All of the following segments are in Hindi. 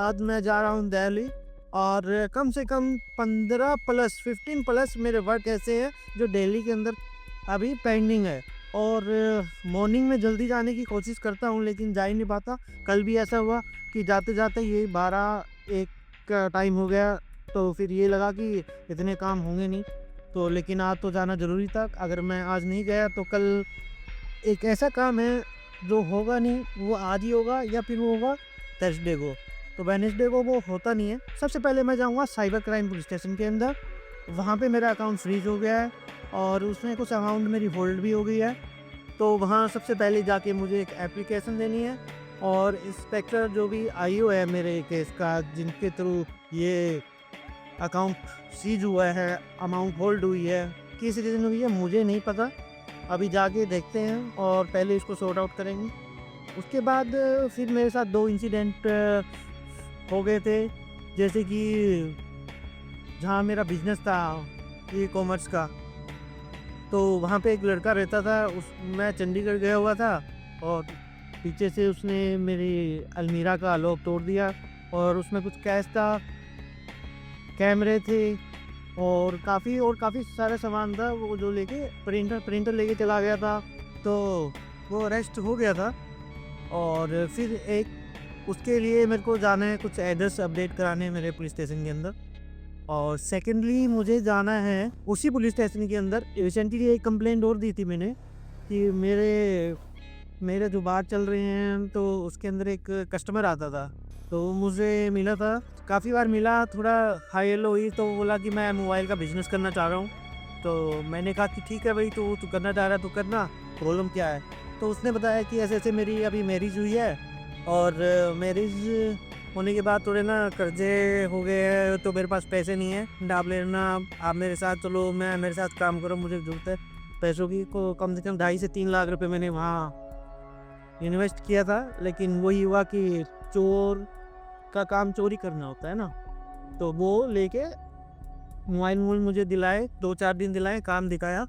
आज मैं जा रहा हूँ दिल्ली और कम से कम 15+ मेरे वर्क ऐसे हैं जो दिल्ली के अंदर अभी पेंडिंग है। और मॉर्निंग में जल्दी जाने की कोशिश करता हूँ लेकिन जा ही नहीं पाता। कल भी ऐसा हुआ कि जाते-जाते ये 12-1 का टाइम हो गया, तो फिर ये लगा कि इतने काम होंगे नहीं, तो लेकिन आज तो जाना ज़रूरी था। अगर मैं आज नहीं गया तो कल एक ऐसा काम है जो होगा नहीं, वो आज ही होगा या फिर वो होगा थर्सडे को। तो वेडनेसडे को वो होता नहीं है। सबसे पहले मैं जाऊँगा साइबर क्राइम पुलिस स्टेशन के अंदर, वहाँ पे मेरा अकाउंट फ्रीज हो गया है और उसमें कुछ अमाउंट मेरी होल्ड भी हो गई है। तो वहाँ सबसे पहले जाके मुझे एक एप्लीकेशन देनी है और इंस्पेक्टर जो भी आईओ है मेरे केस का, जिनके थ्रू ये अकाउंट सीज हुआ है, अमाउंट होल्ड हुई है, किस रीज़न हुई है मुझे नहीं पता। अभी जाके देखते हैं और पहले इसको सॉर्ट आउट करेंगे। उसके बाद फिर मेरे साथ 2 इंसिडेंट हो गए थे। जैसे कि जहाँ मेरा बिज़नेस था ई-कॉमर्स का, तो वहाँ पे एक लड़का रहता था। मैं चंडीगढ़ गया हुआ था और पीछे से उसने मेरी अलमीरा का लॉक तोड़ दिया और उसमें कुछ कैश था, कैमरे थे और काफ़ी सारा सामान था, वो जो लेके प्रिंटर लेके चला गया था। तो वो अरेस्ट हो गया था और फिर एक उसके लिए मेरे को जाना है, कुछ एड्रेस अपडेट कराने मेरे पुलिस स्टेशन के अंदर। और सेकेंडली मुझे जाना है उसी पुलिस स्टेशन के अंदर। रिसेंटली एक कंप्लेंट और दी थी मैंने कि मेरे जो बात चल रहे हैं, तो उसके अंदर एक कस्टमर आता था, तो वो मुझे मिला था, काफ़ी बार मिला, थोड़ा हाई हेलो हुई, तो वो बोला कि मैं मोबाइल का बिज़नेस करना चाह रहा हूँ। तो मैंने कहा कि ठीक है भाई, तू करना चाह रहा है तो करना, प्रॉब्लम क्या है? तो उसने बताया कि ऐसे-ऐसे मेरी अभी मैरिज हुई है और मैरिज होने के बाद थोड़े ना कर्जे हो गए हैं, तो मेरे पास पैसे नहीं है। आप लेना, आप मेरे साथ चलो, मेरे साथ काम करो, मुझे ज़रूरत है पैसों की। को कम से कम 2.5 से 3 लाख रुपए मैंने वहाँ इन्वेस्ट किया था, लेकिन वही हुआ कि चोर का काम चोरी करना होता है ना। तो वो लेके मोबाइल मुझे दिलाए, 2-4 दिन दिलाए, काम दिखाया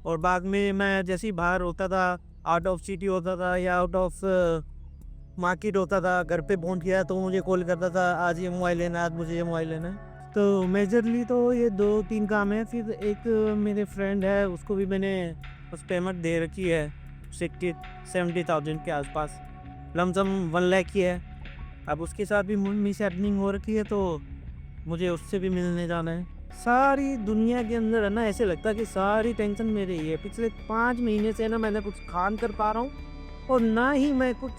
और बाद में मैं जैसे ही बाहर होता था, आउट ऑफ सिटी होता था या आउट ऑफ मार्केट होता था, घर पे फ़ोन किया तो मुझे कॉल करता था, आज ये मोबाइल लेना है, आज मुझे ये मोबाइल लेना है। तो मेजरली तो ये 2-3 काम है। फिर एक मेरे फ्रेंड है, उसको भी मैंने कुछ पेमेंट दे रखी है, 60-70,000 के आसपास, लमसम 1 लाख की है। अब उसके साथ भी मिसहैपनिंग हो रखी है, तो मुझे उससे भी मिलने जाना है। सारी दुनिया के अंदर है ना, ऐसे लगता है कि सारी टेंशन मेरी ही है। पिछले 5 महीने से ना मैंने कुछ काम कर पा रहा हूँ और ना ही मैं कुछ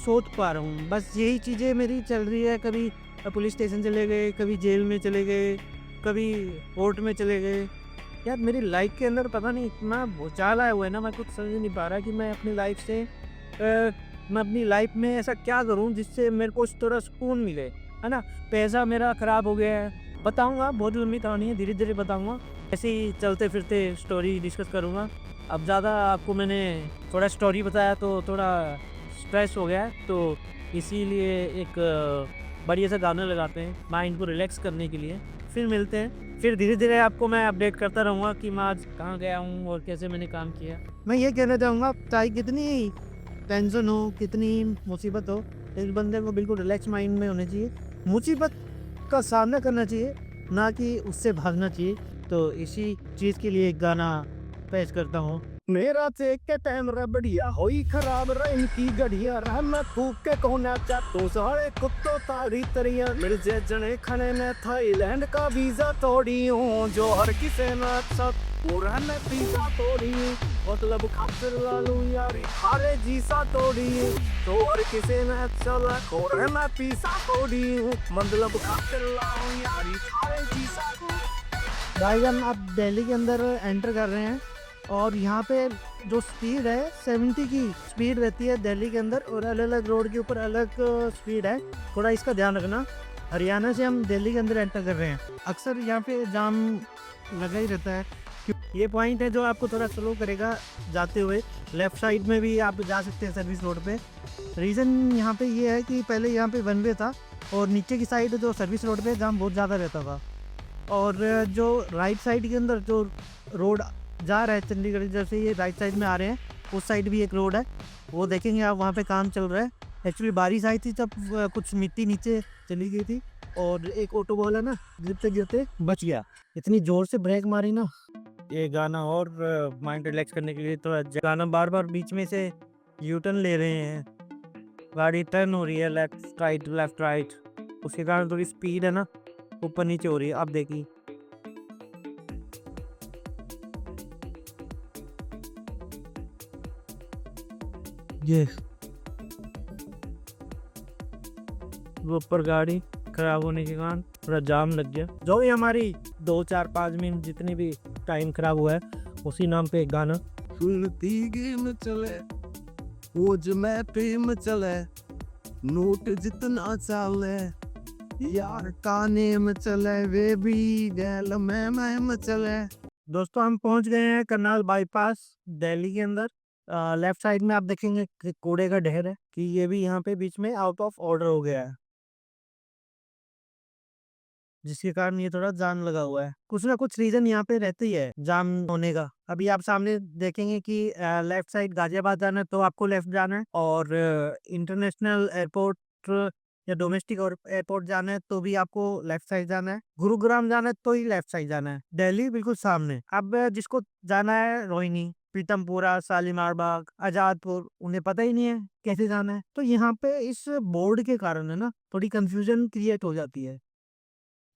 सोच पा रहा हूँ। बस यही चीज़ें मेरी चल रही है। कभी पुलिस स्टेशन चले गए, कभी जेल में चले गए, कभी कोर्ट में चले गए। यार मेरी लाइफ के अंदर पता नहीं इतना भूचाल आया हुआ है ना, मैं कुछ समझ नहीं पा रहा कि मैं अपनी लाइफ में ऐसा क्या करूं जिससे मेरे को थोड़ा सुकून मिले, है ना। पैसा मेरा ख़राब हो गया है, बताऊंगा, बहुत लंबी कहानी है, धीरे धीरे बताऊंगा। ऐसे ही चलते फिरते स्टोरी डिस्कस करूंगा। अब ज़्यादा आपको मैंने थोड़ा स्टोरी बताया तो थोड़ा स्ट्रेस हो गया है, तो इसीलिए एक बढ़िया सा गाना लगाते हैं माइंड को रिलैक्स करने के लिए। फिर मिलते हैं, फिर धीरे धीरे आपको मैं अपडेट करता रहूँगा कि मैं आज कहाँ गया हूँ और कैसे मैंने काम किया। मैं ये कहना चाहूँगा, चाहे कितनी टेंशन हो, कितनी मुसीबत हो, इस बंदे को बिल्कुल रिलैक्स माइंड में होना चाहिए। मुसीबत का सामना करना चाहिए, ना कि उससे भागना चाहिए। तो इसी चीज़ के लिए एक गाना पेश करता हूँ। मेरा चेक के टाइम बढ़िया होई खराब रही की गढ़िया रहा, मैं फूक के कोना चाटू सारे कुत्तों तारी तरिया मिर्जे जने खने ने थाईलैंड का वीजा तोड़ी हूँ, जो हर किसे न अच्छा पूरा ने पिज़्ज़ा तोड़ी, मतलब खातिर लालू यारी हारे जीसा तोड़ी, तो हर किसे न अच्छा खोरे में पिज़्ज़ा तोड़ी हूँ, मतलब खातिर लालू यारी हारे जीसा तोड़ी। भाईजान आप दिल्ली के अंदर एंटर कर रहे हैं और यहाँ पे जो स्पीड है 70 की स्पीड रहती है दिल्ली के अंदर, और अलग अलग रोड के ऊपर अलग स्पीड है, थोड़ा इसका ध्यान रखना। हरियाणा से हम दिल्ली के अंदर एंटर कर रहे हैं, अक्सर यहाँ पे जाम लगा ही रहता है। ये पॉइंट है जो आपको थोड़ा स्लो करेगा जाते हुए। लेफ़्ट साइड में भी आप जा सकते हैं सर्विस रोड पे। रीज़न यहाँ पे ये है कि पहले यहाँ पे वन वे था और नीचे की साइड जो सर्विस रोड पे जाम बहुत ज़्यादा रहता था, और जो राइट साइड के अंदर जो रोड जा रहा है चंडीगढ़, जैसे ये राइट साइड में आ रहे हैं, उस साइड भी एक रोड है, वो देखेंगे आप, वहाँ पे काम चल रहा है। एक्चुअली बारिश आई थी तब कुछ मिट्टी नीचे चली गई थी और एक ऑटो वाला ना गिरते गिरते बच गया। इतनी जोर से ब्रेक मारी ना। ये गाना और माइंड रिलैक्स करने के लिए तो गाना बार बार बीच में से यू टर्न ले रहे हैं, गाड़ी टर्न हो रही है लेफ्ट राइट, उसके कारण थोड़ी स्पीड है ना ऊपर नीचे हो रही है। आप देखिए ये वो ऊपर गाड़ी खराब होने के कारण पूरा जाम लग गया। जो भी हमारी 2 4 5 मिनट जितनी भी टाइम खराब हुआ है उसी नाम पे एक गाना। सुनती गेम चले रोज मैं प्रेम चले नोट जितना चले यार का नेम चले वे भी गैल मैं चले। दोस्तों हम पहुंच गए हैं करनाल बाईपास दिल्ली के अंदर। लेफ्ट साइड में आप देखेंगे कि कूड़े का ढेर है कि ये भी यहाँ पे बीच में आउट ऑफ ऑर्डर हो गया है, जिसके कारण ये थोड़ा जाम लगा हुआ है। कुछ ना कुछ रीजन यहाँ पे रहती है जाम होने का। अभी आप सामने देखेंगे कि लेफ्ट साइड गाजियाबाद जाना है तो आपको लेफ्ट जाना है, और इंटरनेशनल एयरपोर्ट या डोमेस्टिक एयरपोर्ट जाना है तो भी आपको लेफ्ट साइड जाना है। गुरुग्राम जाना है तो ही लेफ्ट साइड जाना है। दिल्ली बिल्कुल सामने। अब जिसको जाना है रोहिणी, पीतमपुरा, शालीमार बाग, आजादपुर, उन्हें पता ही नहीं है कैसे जाना है। तो यहाँ पे इस बोर्ड के कारण है ना थोड़ी कंफ्यूजन क्रिएट हो जाती है।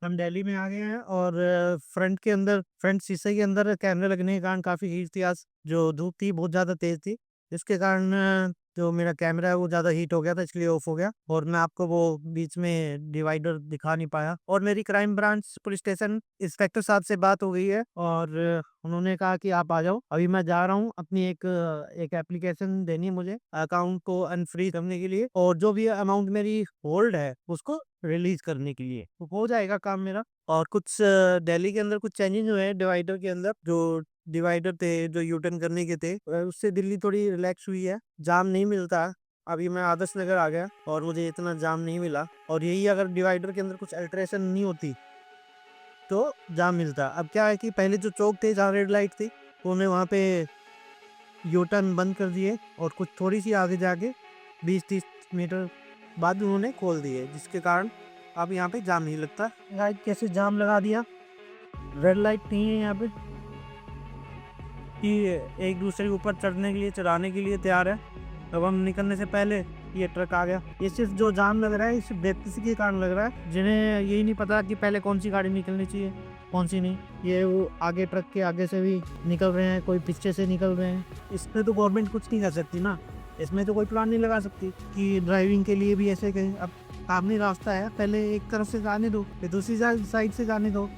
हम दिल्ली में आ गए हैं और फ्रंट शीशे के अंदर कैमरे लगने के कारण काफी हीट थी आज। जो धूप थी बहुत ज्यादा तेज थी, जिसके कारण जो मेरा कैमरा है वो ज्यादा हीट हो गया था, इसलिए ऑफ हो गया और मैं आपको वो बीच में डिवाइडर दिखा नहीं पाया। और मेरी crime branch police station inspector साहब से बात हो गई है और उन्होंने कहा कि आप आ जाओ। अभी मैं जा रहा हूँ अपनी एक एप्लीकेशन देनी है मुझे अकाउंट को अनफ्रीज करने के लिए, और जो भी अमाउंट मेरी होल्ड है उसको रिलीज करने के लिए, तो हो जाएगा काम मेरा। और कुछ दिल्ली के अंदर कुछ चेंजेस हुए हैं डिवाइडर के अंदर। जो डिवाइडर थे जो यू टर्न करने के थे उससे दिल्ली थोड़ी रिलैक्स हुई है, जाम नहीं मिलता। अभी मैं आदर्श नगर आ गया और मुझे इतना जाम नहीं मिला, और यही अगर डिवाइडर के अंदर कुछ अल्ट्रेशन नहीं होती तो जाम मिलता। अब क्या है कि पहले जो चौक थे जहाँ रेड लाइट थी उन्होंने वहाँ पे यू टर्न बंद कर दिए, और कुछ थोड़ी सी आगे जाके 20 30 मीटर बाद उन्होंने खोल दिए, जिसके कारण अब यहाँ पे जाम नहीं लगता। लाइट कैसे जाम लगा दिया, रेड लाइट नहीं है यहाँ पे कि एक दूसरे के ऊपर चढ़ने के लिए चढ़ाने के लिए तैयार है। अब हम निकलने से पहले ये ट्रक आ गया। ये सिर्फ जो जाम लग रहा है इस बेवकूफ़ी के कारण लग रहा है, जिन्हें यही नहीं पता कि पहले कौन सी गाड़ी निकलनी चाहिए कौन सी नहीं। ये वो आगे ट्रक के आगे से भी निकल रहे हैं, कोई पीछे से निकल रहे हैं। इसमें तो गवर्नमेंट कुछ नहीं कर सकती ना, इसमें तो कोई प्लान नहीं लगा सकती कि ड्राइविंग के लिए भी ऐसे करें। अब सामने रास्ता है, पहले एक तरफ से जाने दो फिर दूसरी साइड से जाने दो,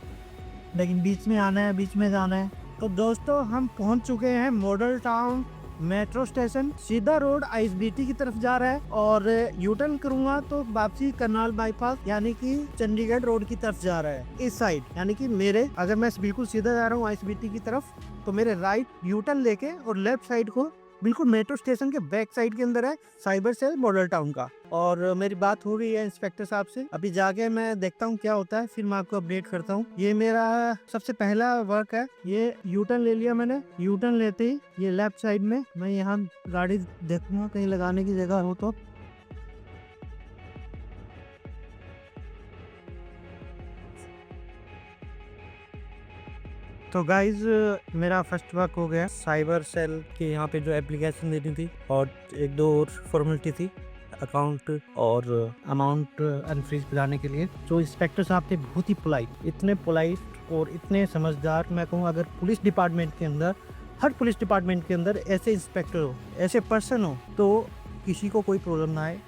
लेकिन बीच में आना है, बीच में जाना है। तो दोस्तों हम पहुंच चुके हैं मॉडल टाउन मेट्रो स्टेशन। सीधा रोड आईएसबीटी की तरफ जा रहा है और यू टर्न करूंगा तो वापसी करनाल बाईपास यानी कि चंडीगढ़ रोड की तरफ जा रहा है इस साइड। यानी कि मेरे अगर मैं बिल्कुल सीधा जा रहा हूँ आईएसबीटी की तरफ तो मेरे राइट यू टर्न लेके और लेफ्ट साइड को बिल्कुल मेट्रो स्टेशन के बैक साइड के अंदर है साइबर सेल मॉडल टाउन का। और मेरी बात हो रही है इंस्पेक्टर साहब से, अभी जाके मैं देखता हूँ क्या होता है, फिर मैं आपको अपडेट करता हूँ। ये मेरा सबसे पहला वर्क है। ये यू टर्न ले लिया मैंने, यू टर्न लेते ही ये लेफ्ट साइड में मैं यहाँ गाड़ी देखूंगा कहीं लगाने की जगह हो तो। तो गाइज मेरा फर्स्ट वर्क हो गया। साइबर सेल के यहाँ पे जो एप्लीकेशन देनी थी और एक दो और फॉर्मेलिटी थी अकाउंट और अमाउंट अनफ्रीज कराने के लिए। जो इंस्पेक्टर साहब थे बहुत ही पोलाइट, इतने पोलाइट और इतने समझदार। मैं कहूँ अगर पुलिस डिपार्टमेंट के अंदर, हर पुलिस डिपार्टमेंट के अंदर ऐसे इंस्पेक्टर हो, ऐसे पर्सन हो तो किसी को कोई प्रॉब्लम ना आए।